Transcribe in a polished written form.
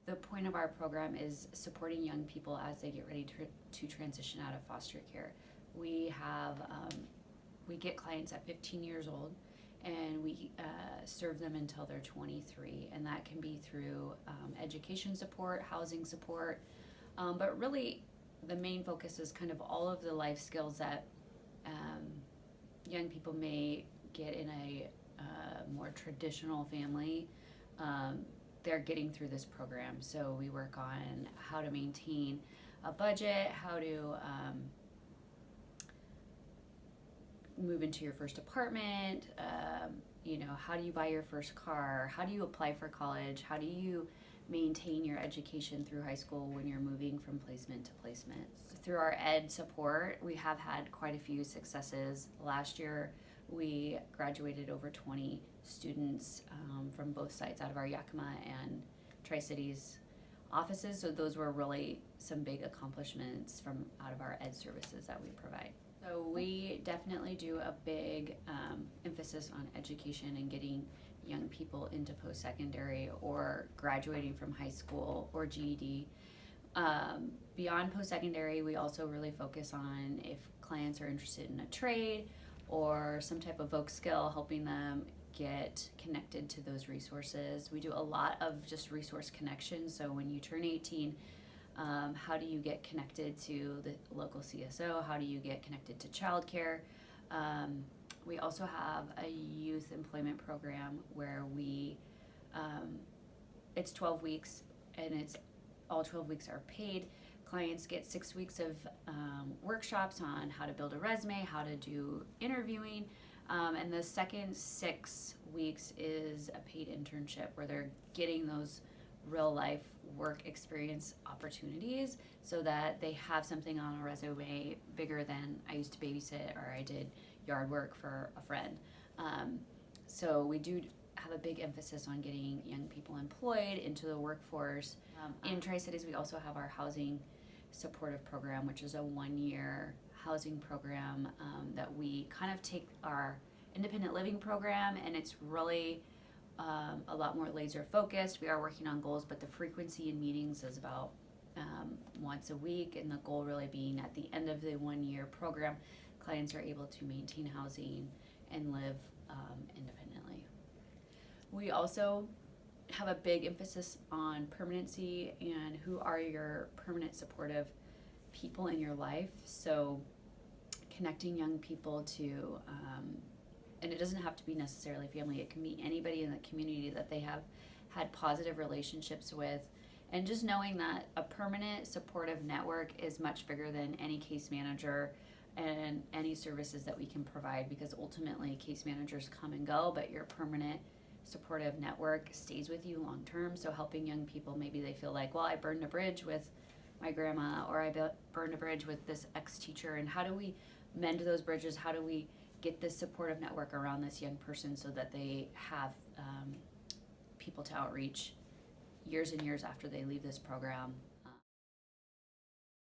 The point of our program is supporting young people as they get ready to transition out of foster care. We have, we get clients at 15 years old, and we serve them until they're 23, and that can be through education support, housing support, but really the main focus is kind of all of the life skills that young people may get in a more traditional family. They're getting through this program. So we work on how to maintain a budget, how to move into your first apartment, how do you buy your first car, how do you apply for college, how do you maintain your education through high school when you're moving from placement to placement. Through our ed support, we have had quite a few successes. Last year, we graduated over 20 students from both sites out of our Yakima and Tri-Cities offices. So those were really some big accomplishments from out of our ed services that we provide. So we definitely do a big emphasis on education and getting young people into post-secondary or graduating from high school or GED. Beyond post-secondary, we also really focus on if clients are interested in a trade or some type of voc skill, helping them get connected to those resources. We do a lot of just resource connections. So when you turn 18, how do you get connected to the local CSO? How do you get connected to childcare? We also have a youth employment program where it's 12 weeks and all 12 weeks are paid. Clients get 6 weeks of workshops on how to build a resume, how to do interviewing, and the second 6 weeks is a paid internship where they're getting those real life work experience opportunities so that they have something on a resume bigger than I used to babysit or I did yard work for a friend. So we do have a big emphasis on getting young people employed into the workforce. In Tri-Cities, we also have our housing supportive program, which is a 1-year housing program that we kind of take our independent living program, and it's really a lot more laser focused. We are working on goals, but the frequency in meetings is about once a week, and the goal really being at the end of the 1-year program, clients are able to maintain housing and live independently. We also have a big emphasis on permanency and who are your permanent supportive people in your life. So connecting young people to, and it doesn't have to be necessarily family, it can be anybody in the community that they have had positive relationships with, and just knowing that a permanent supportive network is much bigger than any case manager and any services that we can provide, because ultimately case managers come and go, but your permanent supportive network stays with you long term. So helping young people, maybe they feel like, well, I burned a bridge with my grandma, or I burned a bridge with this ex-teacher, and how do we mend those bridges? How do we get this supportive network around this young person so that they have people to outreach years and years after they leave this program?